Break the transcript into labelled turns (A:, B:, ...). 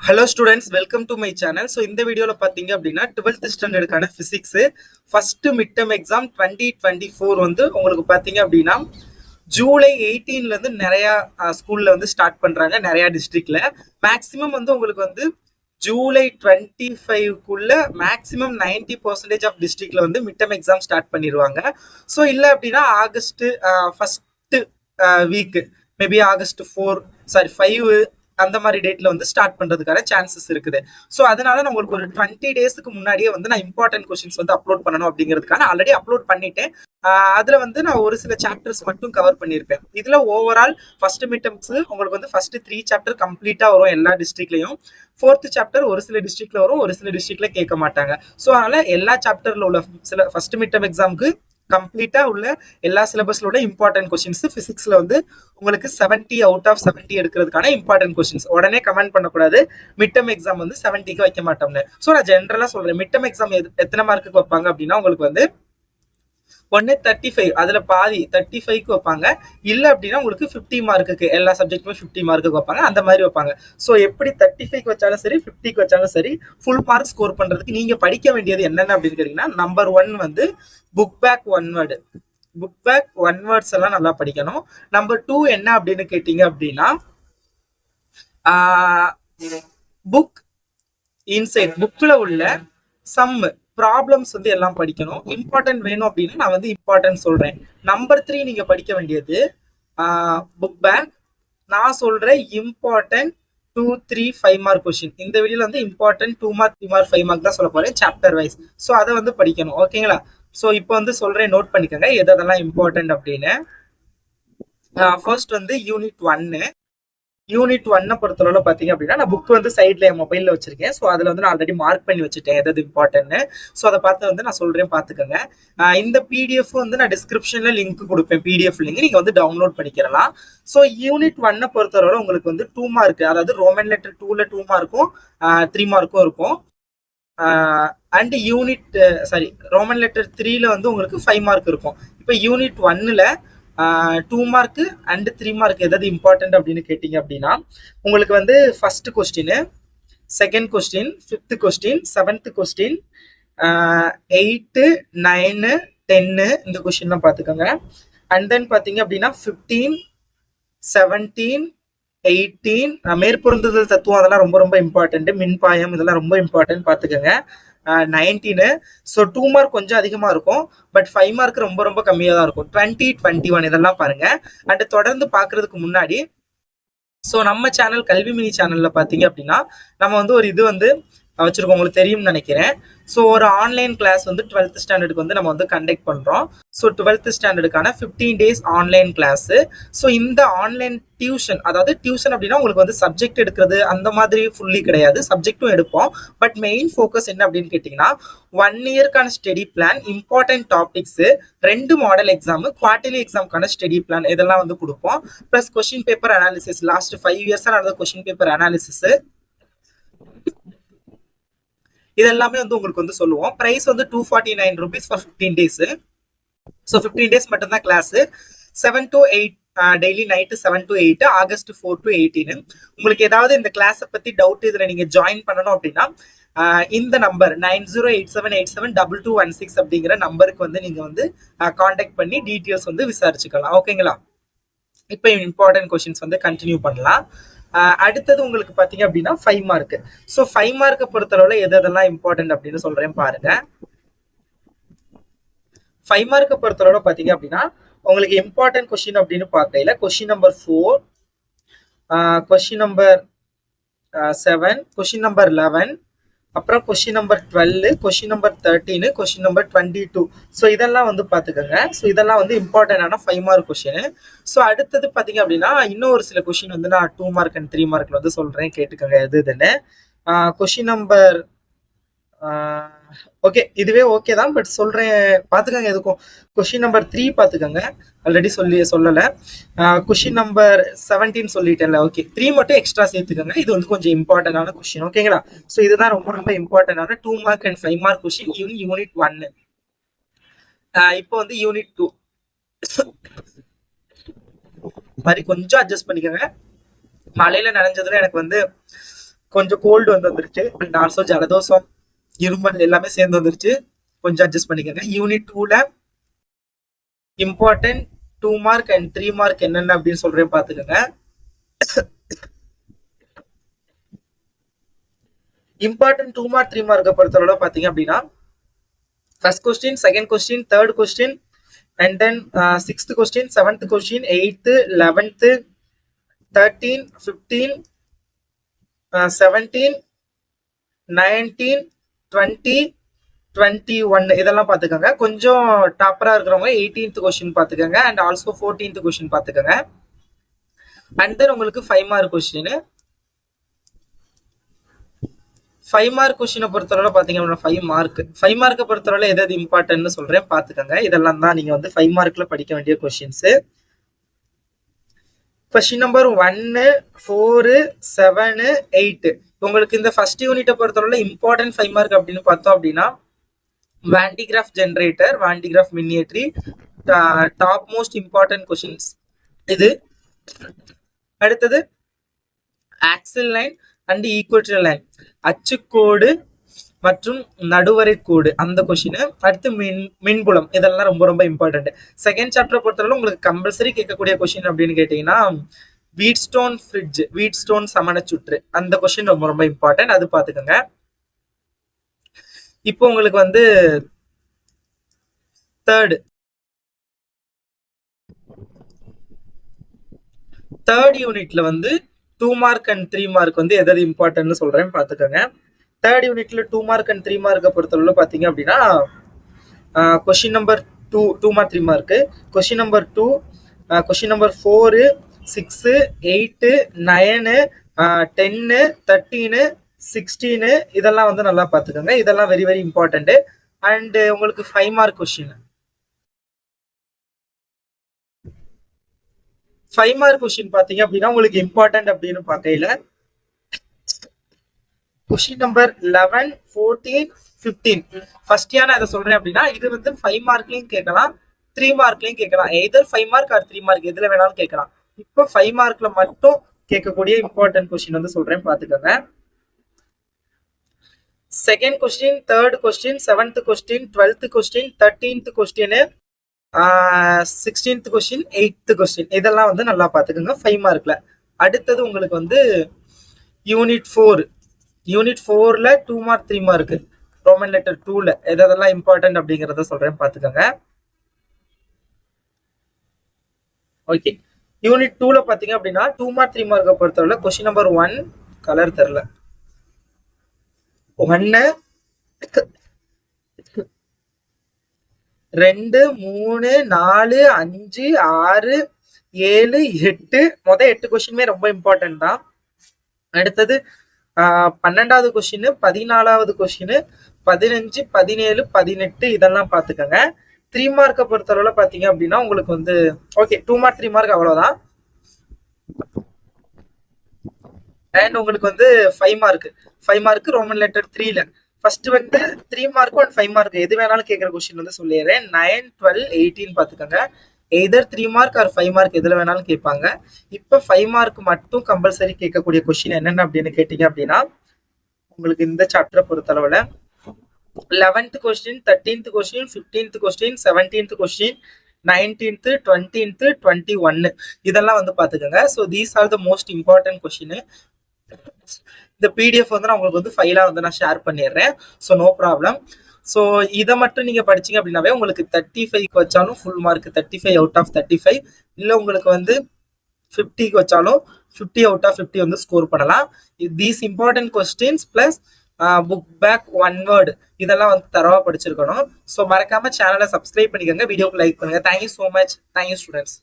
A: Hello students, welcome to my channel. So இந்த வீடியோவில் பார்த்தீங்க அப்படின்னா 12th ஸ்டாண்டர்டுக்கான physics first mid term exam 2024 வந்து உங்களுக்கு பார்த்தீங்க அப்படின்னா ஜூலை 18லேருந்து நிறையா ஸ்கூலில் வந்து ஸ்டார்ட் பண்ணுறாங்க நிறையா டிஸ்ட்ரிக்டில். மேக்ஸிமம் வந்து உங்களுக்கு வந்து ஜூலை 25க்குள்ள மேக்ஸிமம் 90% ஆஃப் டிஸ்ட்ரிக்டில் வந்து மிட் டேர்ம் எக்ஸாம் ஸ்டார்ட் பண்ணிடுவாங்க. ஸோ இல்லை அப்படின்னா August first week maybe August 5 அந்த மாதிரி டேட்ல வந்து ஸ்டார்ட் பண்றதுக்கான சான்சஸ் இருக்குது. ஸோ அதனால நான் உங்களுக்கு ஒரு 20 டேஸ்க்கு முன்னாடியே வந்து நான் இம்பார்ட்டன்ட் கொஸ்டின்ஸ் வந்து அப்லோட் பண்ணணும் அப்படிங்கிறதுக்கான ஆல்ரெடி அப்லோட் பண்ணிட்டேன். அதுல வந்து நான் ஒரு சில சாப்டர்ஸ் மட்டும் கவர் பண்ணியிருப்பேன். இதுல ஓவரால் ஃபர்ஸ்ட் மிட்டம்ஸ் உங்களுக்கு வந்து ஃபர்ஸ்ட் 3 சாப்டர் கம்ப்ளீட்டா வரும் எல்லா டிஸ்ட்ரிக்ட்லயும். 4th சாப்டர் ஒரு சில டிஸ்ட்ரிக்ட்ல வரும், ஒரு சில டிஸ்ட்ரிக்ட்ல கேட்க மாட்டாங்க. ஸோ அதனால எல்லா சாப்டர்ல உள்ள சில ஃபர்ஸ்ட் மிட்டம் எக்ஸாமுக்கு கம்ப்ளீட்டா உள்ள எல்லா சிலபஸ்ல உள்ள இம்பார்ட்டன்ட் கொஸ்டின்ஸ் பிசிக்ஸ்ல வந்து உங்களுக்கு 70 அவுட் ஆஃப் 70 எடுக்கிறதுக்கான இம்பார்ட்டன்ட் கொஸ்டின்ஸ். உடனே கமெண்ட் பண்ணக்கூடாது மிட்டம் எக்ஸாம் வந்து 70க்கு வைக்க மாட்டோம்னு. ஸோ நான் ஜென்ரலா சொல்றேன், மிட்டம் எக்ஸாம் எத்தனை மார்க்குக்கு வைப்பாங்க அப்படின்னா உங்களுக்கு வந்து 35 அதுல பாதி 35க்கு வைப்பாங்க. இல்ல அப்படின்னா உங்களுக்கு 50 மார்க்குக்கு எல்லா சப்ஜெக்ட்டுமே 50 மார்க்குக்கு வைப்பாங்க, அந்த மாதிரி வைப்பாங்க. ஸோ எப்படி 35க்கு வச்சாலும் சரி 50க்கு வச்சாலும் சரி ஃபுல் மார்க் ஸ்கோர் பண்றதுக்கு நீங்க படிக்க வேண்டியது என்னென்ன அப்படின்னு கேட்டீங்கன்னா, நம்பர் 1 வந்து book back one word, book back one words எல்லாம் நல்லா படிக்கணும். நம்பர் 2 என்ன அப்படின்னு கேட்டீங்க அப்படின்னா புக் இன்சைட் புக்ல உள்ள சம் ப்ராப்ளம்ஸ் வந்து எல்லாம் படிக்கணும். இம்பார்ட்டன்ட் வேணும் அப்படின்னா நான் வந்து இம்பார்ட்டன்ட் சொல்றேன். நம்பர் 3 நீங்க படிக்க வேண்டியது புக் பேக். நான் சொல்றேன் இம்பார்ட்டன்ட் 2, 3, 5 மார்க் கொஸ்டின். இந்த வீடியோல வந்து இம்பார்ட்டன்ட் 2 மார்க் 3 மார்க் 5 மார்க் தான் சொல்ல போறேன் சாப்டர் வைஸ். ஸோ அதை வந்து படிக்கணும், ஓகேங்களா? ஸோ இப்போ வந்து சொல்றேன், நோட் பண்ணிக்கோங்க எதெல்லாம் இம்பார்ட்டன்ட் அப்படின்னு. ஃபர்ஸ்ட் வந்து யூனிட் 1 பொறுத்தளவுல பாத்தீங்க அப்படின்னா நான் புக் வந்து சைட்ல என் மொபைல்ல வச்சிருக்கேன். ஸோ அதுல வந்து நான் ஆல்ரெடி மார்க் பண்ணி வச்சுட்டேன் எதாவது இம்பார்ட்டன்ட். ஸோ அதை பார்த்து வந்து நான் சொல்றேன், பாத்துக்கோங்க. இந்த பிடிஎஃப் வந்து நான் டிஸ்கிரிப்ஷன்ல லிங்க் கொடுப்பேன், பிடிஎஃப் லிங்க் நீங்க வந்து டவுன்லோட் பண்ணிக்கலாம். ஸோ யூனிட் 1 பொறுத்தளவுல உங்களுக்கு வந்து 2 மார்க், அதாவது ரோமன் லெட்டர் 2ல 2 மார்க்கும் 3 மார்க்கும் இருக்கும். அண்ட் யூனிட் ரோமன் லெட்டர் 3ல வந்து உங்களுக்கு 5 மார்க் இருக்கும். இப்போ யூனிட் 1ல 2 மார்க் அண்ட் 3 மார்க் எதாவது இம்பார்ட்டன்ட் அப்படின்னு கேட்டீங்க அப்படின்னா உங்களுக்கு வந்து first question, second question, 5th question, 7th question, 8, 9, 10 இந்த கொஸ்டின்லாம் பார்த்துக்கோங்க. அண்ட் தென் பார்த்தீங்க அப்படின்னா 15, 17, 18 மேற்பொருந்துதல் தத்துவம் அதெல்லாம் ரொம்ப ரொம்ப இம்பார்ட்டன்ட். மின்பாயம் இதெல்லாம் ரொம்ப இம்பார்ட்டன்ட், பார்த்துக்கோங்க. 19. ஸோ 2 மார்க் கொஞ்சம் அதிகமாக இருக்கும், பட் 5 மார்க் ரொம்ப ரொம்ப கம்மியாக தான் இருக்கும். 20, 21 இதெல்லாம் பாருங்க. அண்ட் தொடர்ந்து பார்க்கறதுக்கு முன்னாடி ஸோ நம்ம சேனல் கல்வி மினி சேனல்ல பார்த்தீங்க அப்படின்னா நம்ம வந்து ஒரு இது வந்து வச்சிருக்கோம், உங்களுக்கு தெரியும்னு நினைக்கிறேன். ஸோ ஒரு ஆன்லைன் கிளாஸ் வந்து 12th ஸ்டாண்டர்டுக்கு வந்து நம்ம வந்து கண்டக்ட் பண்ணுறோம். So 12th ஸ்டாண்டர்டுக்கான 15 days online class. So இந்த ஆன்லைன் டியூஷன், அதாவது டியூஷன் அப்படின்னா உங்களுக்கு வந்து சப்ஜெக்ட் எடுக்கிறது அந்த மாதிரி ஃபுல்லி கிடையாது, சப்ஜெக்டும் எடுப்போம். பட் மெயின் ஃபோக்கஸ் என்ன அப்படின்னு கேட்டிங்கன்னா 1 இயர்க்கான study plan, important topics, 2 model exam, quarterly எக்ஸாமுக்கான ஸ்டடி பிளான் இதெல்லாம் வந்து கொடுப்போம். Plus question paper analysis, last 5 இயர்ஸாக நடந்த கொஸ்டின் பேப்பர் அனாலிசிஸ் இதெல்லாமே வந்து உங்களுக்கு வந்து சொல்லுவோம். பிரைஸ் வந்து 249 rupees for 15 days. So 15 days மட்டும்தான் class. 7 to 8 daily night 7 to 8, August 4 to 18. உங்களுக்கு ஏதாவது இந்த கிளாஸை பத்தி டவுட் இதுல நீங்க ஜாயின் பண்ணணும் அப்படின்னா இந்த நம்பர் 9087872216 அப்படிங்கிற நம்பருக்கு வந்து நீங்க வந்து கான்டாக்ட் பண்ணி டீட்டெயில்ஸ் வந்து விசாரிச்சுக்கலாம், ஓகேங்களா? இப்போ இம்பார்ட்டன்ட் கொஸ்டின்ஸ் வந்து கண்டினியூ பண்ணலாம். அடுத்தது உங்களுக்கு பாத்தீங்க அப்படின்னா 5 மார்க். ஸோ 5 மார்க்கை பொறுத்தளவுல எதெல்லாம் இம்பார்ட்டன்ட் அப்படின்னு சொல்றேன் பாருங்க. 5 மார்க்கை பொறுத்தளவுல பாத்தீங்க அப்படின்னா உங்களுக்கு இம்பார்ட்டன்ட் கொஸ்டின் அப்படின்னு பார்க்கல question number 4, question number 7, question number 11, அப்புறம் question number 12, question number 13, question number 22. So இதெல்லாம் வந்து பார்த்துக்கோங்க. ஸோ இதெல்லாம் வந்து இம்பார்ட்டன்டான 5 மார்க் கொஸ்டின். ஸோ அடுத்தது பார்த்தீங்க அப்படின்னா இன்னும் ஒரு சில கொஸ்டின் வந்து நான் 2 மார்க் அண்ட் 3 மார்க்ல வந்து சொல்றேன், கேட்டுக்கோங்க எது இதுன்னு. கொஸ்டின் நம்பர் ஓகே, இதுவே ஓகே தான், பட் சொல்றேன் பார்த்துக்கோங்க எதுக்கும். கொஸ்டின் நம்பர் 3 பார்த்துக்கோங்க, ஆல்ரெடி சொல்லலை. கொஸ்டின் நம்பர் 17 சொல்லிட்டேன்ல, ஓகே 3 மட்டும் எக்ஸ்ட்ரா சேர்த்துக்கோங்க. இது வந்து கொஞ்சம் இம்பார்ட்டன்டான கொஸ்டின், ஓகேங்களா? ஸோ இதுதான் ரொம்ப ரொம்ப இம்பார்ட்டன்டான 2 mark and 5 mark question unit 1. இப்போ வந்து யூனிட் 2 மாதிரி கொஞ்சம் அட்ஜஸ்ட் பண்ணிக்கோங்க. மழையில நனைஞ்சதுல எனக்கு வந்து கொஞ்சம் கோல்டு வந்துருச்சு அண்ட் ஆல்சோ ஜலதோஷம் இருமல் எல்லாமே சேர்ந்து வந்துருச்சு. கொஞ்சம் அட்ஜஸ்ட் பண்ணிக்கோங்க. யூனிட் 2ல இம்பார்ட்டன்ட் 2 மார்க் அண்ட் 3 மார்க் என்னென்ன அப்படின்னு சொல்றேன் பாத்துக்கோங்க. இம்பார்ட்டன்ட் 2 மார்க் 3 மார்க்கை பொறுத்தவரை பாத்தீங்க அப்படின்னா first question, second question, third question and then sixth question, seventh question, 8th, 11th, 13, 15, 17, 19, 20, 21 இதெல்லாம் பாத்துக்கோங்க. கொஞ்சம் டாப்பரா இருக்கிறவங்க 18th கொஸ்டின் பாத்துக்கோங்க அண்ட் ஆல்சோ 14th கொஸ்டின் பாத்துக்கோங்க. அண்ட் தென் உங்களுக்கு 5 மார்க் கொஸ்டின். 5 மார்க் கொஸ்டினை பொறுத்தவரை பாத்தீங்க அப்படின்னா 5 மார்க்கை பொறுத்தவரை எது இம்பார்ட்டன்ட்னு சொல்றேன் பாத்துக்கோங்க. இதெல்லாம் தான் நீங்க வந்து 5 மார்க்ல படிக்க வேண்டிய கொஸ்டின்ஸ். கொஸ்டின் நம்பர் 1, 4, 7, 8 உங்களுக்கு இந்த ஃபர்ஸ்ட் யூனிட்டை பொறுத்தவரை இம்பார்ட்டன்ட் 5 மார்க் அப்படின்னு பார்த்தோம் அப்படின்னா வாண்டிகிராஃப் ஜெனரேட்டர், வாண்டிகிராஃப் மினியேட்ரி டாப் மோஸ்ட் இம்பார்ட்டன்ட் கொஸ்டின்ஸ் இது. அடுத்தது axial line and equator line, அச்சுக்கோடு மற்றும் நடுவரை கோடு அந்த கொஸ்டின். அடுத்து மின்புலம், இதெல்லாம் ரொம்ப ரொம்ப இம்பார்ட்டன்ட். செகண்ட் சாப்டர் பொறுத்தவரை உங்களுக்கு கம்பல்சரி கேட்கக்கூடிய கொஸ்டின் அப்படின்னு கேட்டீங்கன்னா வீட்ஸ்டோன் ஃப்ரிட்ஜ், வீட்ஸ்டோன் சமண சுற்று அந்த கொஸ்டின் ரொம்ப ரொம்ப இம்பார்ட்டன்ட், அது பாத்துக்கோங்க. இப்போ உங்களுக்கு வந்து தேர்ட் யூனிட்ல வந்து 2 மார்க் அண்ட் 3 மார்க் வந்து எதாவது இம்பார்ட்டன்ட்னு சொல்றேன் பாத்துக்கோங்க. தேர்ட் யூனிட்ல 2 மார்க் அண்ட் 3 மார்க்கை பொறுத்தவரை பாத்தீங்க அப்படின்னா question number 2 mark 3 mark, question number 2, question number 4, 6, 8, 9, 10, 13, 16 இதெல்லாம் வந்து நல்லா பாத்துக்கோங்க. இதெல்லாம் வெரி வெரி இம்பார்ட்டன்ட். அண்ட் உங்களுக்கு 5 மார்க் கொஸ்டின். 5 மார்க் கொஸ்டின் பாத்தீங்க அப்படின்னா உங்களுக்கு இம்பார்ட்டன்ட் அப்படின்னு பார்க்கையில கொஸ்டின் நம்பர் 11, 14, 15 ஃபர்ஸ்ட் நான் இதை சொல்றேன் அப்படின்னா இது வந்து 5 மார்க்லயும் கேட்கலாம், 3 மார்க்லயும் கேட்கலாம். எதர் 5 மார்க் ஆர் 3 மார்க் எதுல வேணாலும் கேட்கலாம். இப்போ 5 மார்க்ல மட்டும் கேட்கக்கூடிய இம்பார்ட்டன்ட் கொஸ்டின் வந்து சொல்றேன் பாத்துக்கோங்க. Second question, third question, 7th question, 12th question, 13th question, 16th question, 8th question இதெல்லாம் வந்து நல்லா பாத்துக்கோங்க 5 மார்க்ல. அடுத்தது உங்களுக்கு வந்து யூனிட் 4ல 2 மார்க் 3 மார்க் ரோமன் லெட்டர் 2ல எதெல்லாம் இம்பார்ட்டன்ட் அப்படிங்கறத சொல்றேன் பாத்துக்கோங்க. ஓகே, யூனிட் 2ல பாத்தீங்க அப்படின்னா 2 மார்க் 3 மார்க்கை பொறுத்தவரை கொஸ்டின் நம்பர் 1 கலர் தெரியல 1, 2, 3, 4, 5, 6, 7, 8 மொதல் 8 கொஸ்டினுமே ரொம்ப இம்பார்ட்டன்ட் தான். அடுத்தது 12வது கொஸ்டின், 14வது கொஸ்டின், 15, 17, 18 இதெல்லாம் பாத்துக்கோங்க. 3 மார்க்கை பொறுத்தளவுல பாத்தீங்க அப்படின்னா உங்களுக்கு வந்து ஓகே 2 மார்க் 3 மார்க் அவ்வளவுதான். அண்ட் உங்களுக்கு வந்து 5 மார்க் ரோமன் லெட்டர் 3ல ஃபர்ஸ்ட் வந்து 3 மார்க் அண்ட் 5 மார்க் எது வேணாலும் கேட்குற கொஸ்டின் வந்து சொல்லிடுறேன். 9, 12, 18 பாத்துக்கோங்க. எதர் 3 மார்க் ஆர் 5 மார்க் எதுல வேணாலும் கேட்பாங்க. இப்போ 5 மார்க் மட்டும் கம்பல்சரி கேட்கக்கூடிய கொஸ்டின் என்னென்ன அப்படின்னு கேட்டீங்க அப்படின்னா உங்களுக்கு இந்த சாப்டரை பொறுத்தளவுல 11th question, 13th question, 15th question, 17th question, 19th, 20th, 21 இதெல்லாம் வந்து பாத்துக்கோங்க. So these are the most important question. இந்த பிடிஎஃப் வந்து நான் உங்களுக்கு வந்து ஃபைலா வந்து நான் ஷேர் பண்ணிடுறேன். So no problem. ஸோ இதை மட்டும் நீங்க படிச்சீங்க அப்படின்னாவே உங்களுக்கு 35க்கு வச்சாலும் ஃபுல் மார்க் 35 அவுட் ஆஃப் 35, இல்லை உங்களுக்கு வந்து 50க்கு வச்சாலும் 50 அவுட் ஆஃப் 50 வந்து ஸ்கோர் பண்ணலாம். These important questions plus book back 1 word இதெல்லாம் வந்து தரவா படிச்சிருக்கணும். ஸோ மறக்காம சேனலை சப்ஸ்கிரைப் பண்ணிக்கோங்க, வீடியோக்கு லைக் பண்ணுங்க. Thank you so much. Thank you students.